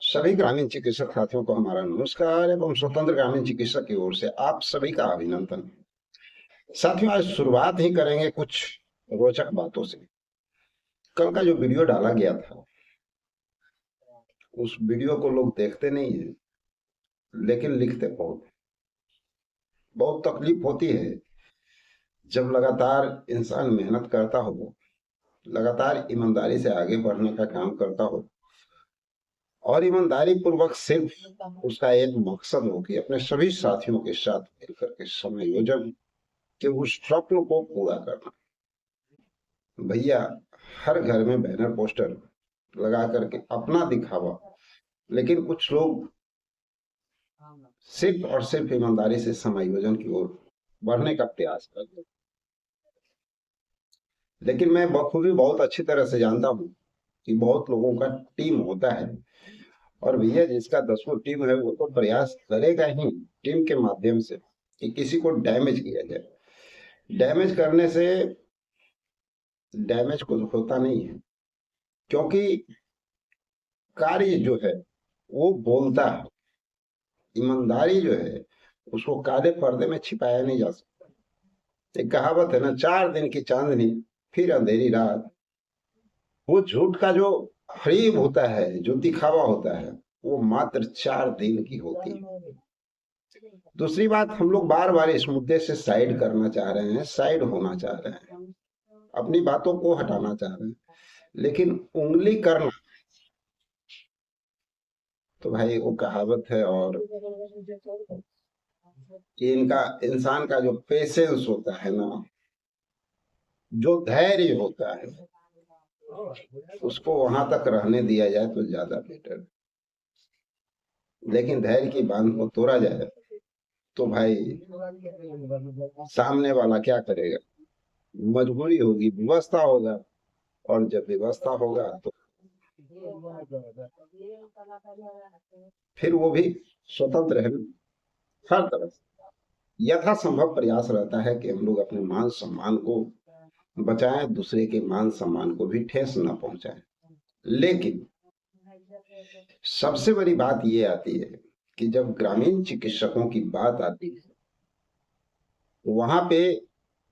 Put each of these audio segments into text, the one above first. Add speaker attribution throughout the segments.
Speaker 1: सभी ग्रामीण चिकित्सक साथियों को हमारा नमस्कार एवं स्वतंत्र ग्रामीण चिकित्सक की ओर से आप सभी का अभिनंदन। साथियों, आज शुरुआत ही करेंगे कुछ रोचक बातों से। कल का जो वीडियो डाला गया था, उस वीडियो को लोग देखते नहीं है, लेकिन लिखते बहुत। बहुत तकलीफ होती है जब लगातार इंसान मेहनत करता हो, लगातार ईमानदारी से आगे बढ़ने का काम करता हो और ईमानदारी पूर्वक सिर्फ उसका एक मकसद हो कि अपने सभी साथियों के साथ मिलकर के समायोजन के उस स्वप्न को पूरा करना। भैया, हर घर में बैनर पोस्टर लगा करके अपना दिखावा, लेकिन कुछ लोग सिर्फ और सिर्फ ईमानदारी से समायोजन की ओर बढ़ने का प्रयास करते हैं। लेकिन मैं बखूबी बहुत अच्छी तरह से जानता हूँ कि बहुत लोगों का टीम होता है, और भैया जिसका 10वां टीम है वो तो प्रयास करेगा ही टीम के माध्यम से कि किसी को डैमेज किया जाए। डैमेज करने से डैमेज कुछ होता नहीं है, क्योंकि कार्य जो है वो बोलता है। ईमानदारी जो है उसको काले पर्दे में छिपाया नहीं जा सकता। एक कहावत है ना, 4 दिन की चांदनी फिर अंधेरी रात। वो झूठ का जो फरेब होता है, जो दिखावा होता है, वो मात्र 4 दिन की होती है। दूसरी बात, हम लोग बार बार इस मुद्दे से साइड करना चाह रहे हैं, साइड होना चाह रहे हैं, अपनी बातों को हटाना चाह रहे हैं, लेकिन उंगली करना तो भाई वो कहावत है। और ये इनका इंसान का जो पेशेंस होता है ना, जो धैर्य होता है, उसको वहां तक रहने दिया जाए तो ज्यादा बेटर। लेकिन धैर्य की बांध को तोड़ा जाए तो भाई सामने वाला क्या करेगा? मजबूरी होगी, व्यवस्था होगा, और जब व्यवस्था होगा तो फिर वो भी स्वतंत्र है। हर तरफ यथासंभव प्रयास रहता है कि हम लोग अपने मान सम्मान को बचाएं, दूसरे के मान सम्मान को भी ठेस न पहुंचाएं। लेकिन सबसे बड़ी बात ये आती है कि जब ग्रामीण चिकित्सकों की बात आती है, वहां पे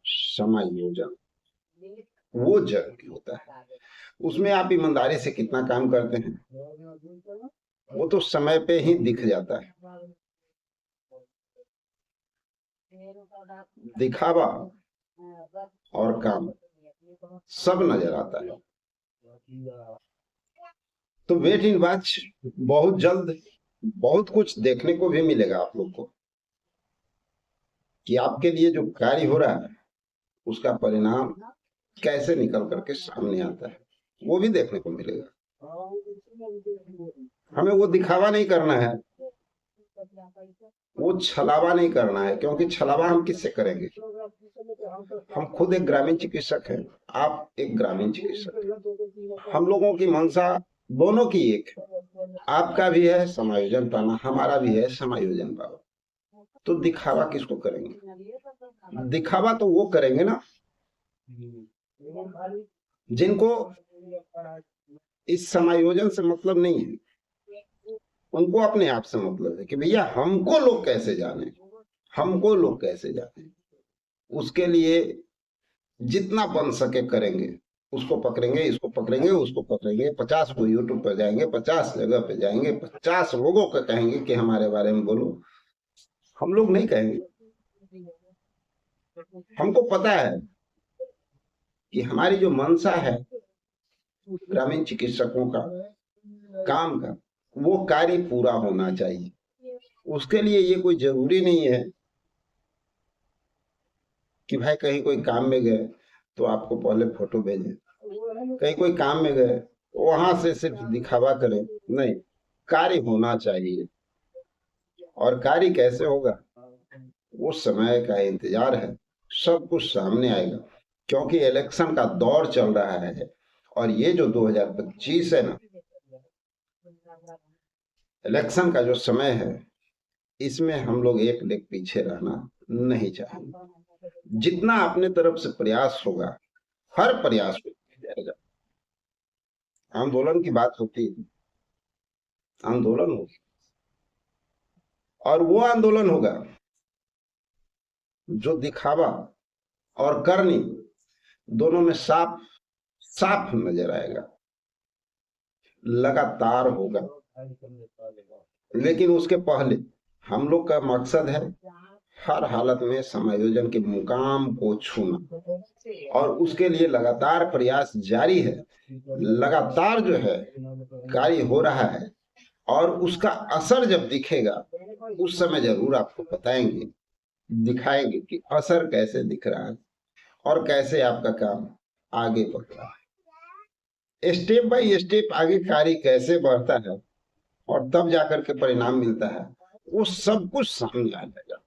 Speaker 1: समायोजन वो जरूरी होता है। उसमें आप ईमानदारी से कितना काम करते हैं वो तो समय पे ही दिख जाता है। दिखावा और काम सब नजर आता है। तो वेट इन वॉच, बहुत जल्द बहुत कुछ देखने को भी मिलेगा आप लोग को कि आपके लिए जो कार्य हो रहा है उसका परिणाम कैसे निकल करके सामने आता है, वो भी देखने को मिलेगा। हमें वो दिखावा नहीं करना है, वो छलावा नहीं करना है, क्योंकि छलावा हम किससे करेंगे? हम खुद एक ग्रामीण चिकित्सक हैं, आप एक ग्रामीण चिकित्सक हैं। हम लोगों की मंशा दोनों की एक है। आपका भी है समायोजन पाना, हमारा भी है समायोजन पाना। तो दिखावा किसको करेंगे? दिखावा तो वो करेंगे ना जिनको इस समायोजन से मतलब नहीं है। उनको अपने आप से मतलब है कि भैया हमको लोग कैसे जाने, हमको लोग कैसे जाने। उसके लिए जितना बन सके करेंगे। उसको पकड़ेंगे, इसको पकड़ेंगे, उसको पकड़ेंगे, 50 को यूट्यूब पर जाएंगे, 50 जगह पे जाएंगे, 50 लोगों को कहेंगे कि हमारे बारे में बोलो। हम लोग नहीं कहेंगे। हमको पता है कि हमारी जो मंशा है ग्रामीण चिकित्सकों का काम का, वो कार्य पूरा होना चाहिए। उसके लिए ये कोई जरूरी नहीं है कि भाई कहीं कोई काम में गए तो आपको पहले फोटो भेजें, कहीं कोई काम में गए वहां से सिर्फ दिखावा करें। नहीं, कार्य होना चाहिए। और कार्य कैसे होगा वो समय का इंतजार है, सब कुछ सामने आएगा। क्योंकि इलेक्शन का दौर चल रहा है, और ये जो 2025 है ना, इलेक्शन का जो समय है, इसमें हम लोग एक लेग पीछे रहना नहीं चाहेंगे। जितना अपने तरफ से प्रयास होगा, हर प्रयास को किया जाएगा। आंदोलन की बात होती है, आंदोलन होगी, और वो आंदोलन होगा जो दिखावा और करनी दोनों में साफ साफ नजर आएगा, लगातार होगा। लेकिन उसके पहले हम लोग का मकसद है हर हालत में समायोजन के मुकाम को छूना, और उसके लिए लगातार प्रयास जारी है। लगातार जो है कार्य हो रहा है, और उसका असर जब दिखेगा उस समय जरूर आपको बताएंगे, दिखाएंगे कि असर कैसे दिख रहा है और कैसे आपका काम आगे बढ़ रहा है। स्टेप बाय स्टेप आगे कार्य कैसे बढ़ता है और तब जाकर के परिणाम मिलता है, वो सब कुछ सामने आ जाएगा।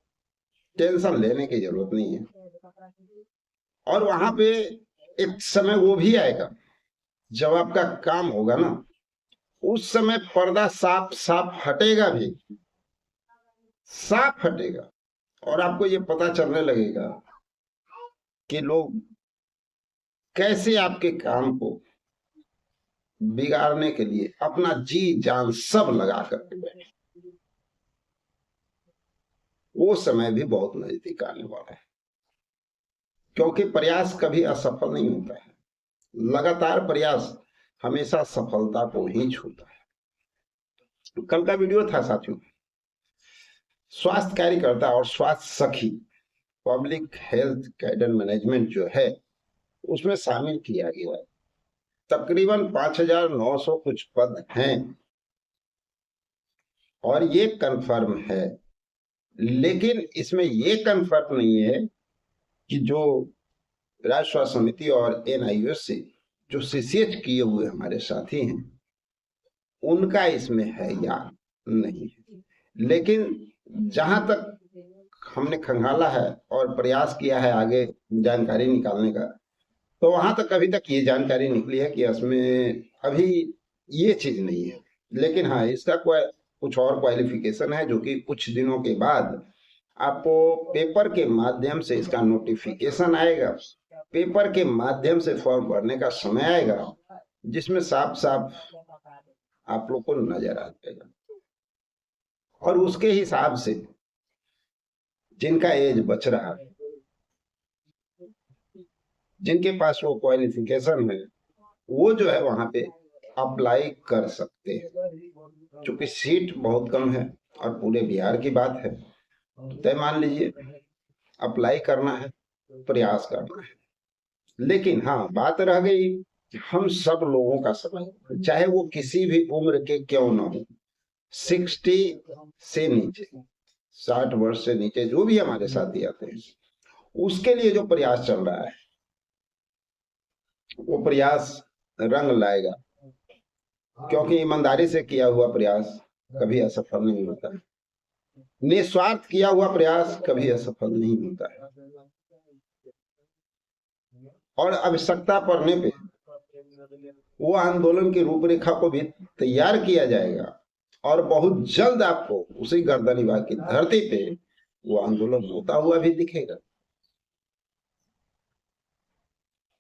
Speaker 1: टेंशन लेने की जरूरत नहीं है। और वहां पे एक समय वो भी आएगा जब आपका काम होगा ना, उस समय पर्दा साफ साफ हटेगा भी, साफ हटेगा, और आपको ये पता चलने लगेगा कि लोग कैसे आपके काम को बिगाड़ने के लिए अपना जी जान सब लगा करके बैठे। वो समय भी बहुत नजदीक आने वाला है, क्योंकि प्रयास कभी असफल नहीं होता है। लगातार प्रयास हमेशा सफलता को ही छूता है। कल का वीडियो था साथियों, स्वास्थ्य कार्यकर्ता और स्वास्थ्य सखी पब्लिक हेल्थ कैडर मैनेजमेंट जो है उसमें शामिल किया गया है। तकरीबन 5,900 कुछ पद हैं, और ये कंफर्म है। लेकिन इसमें ये कंफर्म नहीं है कि जो राज्य स्वास्थ्य समिति और एनआईओएस से जो सीसीएच किए हुए हमारे साथी हैं उनका इसमें है या नहीं है। लेकिन जहां तक हमने खंगाला है और प्रयास किया है आगे जानकारी निकालने का, तो वहां तक अभी तक ये जानकारी निकली है कि इसमें अभी ये चीज नहीं है। लेकिन हाँ, इसका कुछ और क्वालिफिकेशन है जो कि कुछ दिनों के बाद आपको पेपर के माध्यम से इसका नोटिफिकेशन आएगा, पेपर के माध्यम से फॉर्म भरने का समय आएगा, जिसमें साफ साफ आप लोग को नजर आ जाएगा। और उसके हिसाब से जिनका एज बच रहा है, जिनके पास वो क्वालिफिकेशन है, वो जो है वहां पे अप्लाई कर सकते हैं। क्योंकि सीट बहुत कम है और पूरे बिहार की बात है, तो तय मान लीजिए अप्लाई करना है, प्रयास करना है। लेकिन हाँ, बात रह गई हम सब लोगों का समय, चाहे वो किसी भी उम्र के क्यों ना हो, 60 से नीचे, 60 वर्ष से नीचे जो भी हमारे साथी आते हैं, उसके लिए जो प्रयास चल रहा है वो प्रयास रंग लाएगा। क्योंकि ईमानदारी से किया हुआ प्रयास कभी असफल नहीं होता है, निस्वार्थ किया हुआ प्रयास कभी असफल नहीं होता है। और आवश्यकता पड़ने पे वो आंदोलन की रूपरेखा को भी तैयार किया जाएगा, और बहुत जल्द आपको उसी गर्दनीबाग की धरती पे वो आंदोलन होता हुआ भी दिखेगा,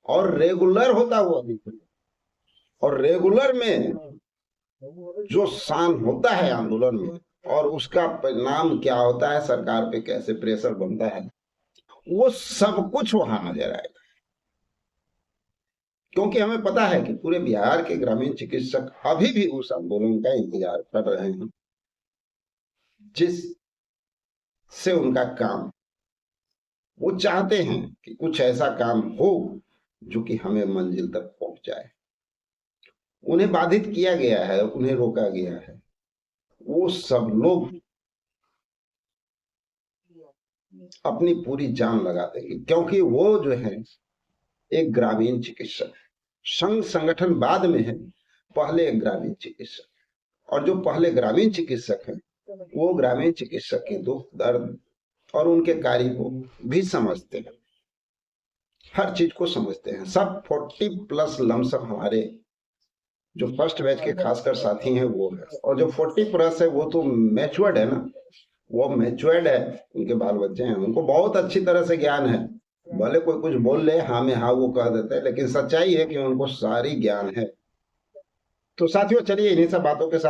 Speaker 1: और रेगुलर होता हुआ दिखेगा। और रेगुलर में जो शान होता है आंदोलन में, और उसका परिणाम क्या होता है, सरकार पे कैसे प्रेशर बनता है, वो सब कुछ वहां नजर आएगा। क्योंकि हमें पता है कि पूरे बिहार के ग्रामीण चिकित्सक अभी भी उस आंदोलन का इंतजार कर रहे हैं, जिस से उनका काम, वो चाहते हैं कि कुछ ऐसा काम हो जो कि हमें मंजिल तक पहुंच जाए। उन्हें बाधित किया गया है, उन्हें रोका गया है, वो सब लोग अपनी पूरी जान लगा देंगे। क्योंकि वो जो है एक ग्रामीण चिकित्सक है, संघ संगठन बाद में है, पहले एक ग्रामीण चिकित्सक, और जो पहले ग्रामीण चिकित्सक है वो ग्रामीण चिकित्सक के दुख दर्द और उनके कार्य को भी समझते हैं, हर चीज को समझते हैं। सब 40+ लमसम हमारे जो फर्स्ट बैच के खासकर साथी हैं वो है, और जो 40+ है वो तो मैच्योर्ड है ना, वो मैच्योर्ड है, उनके बाल बच्चे हैं, उनको बहुत अच्छी तरह से ज्ञान है। भले कोई कुछ बोल ले, हाँ में हाँ वो कह देते हैं, लेकिन सच्चाई है कि उनको सारी ज्ञान है। तो साथियों, चलिए इन्हीं सब बातों के साथ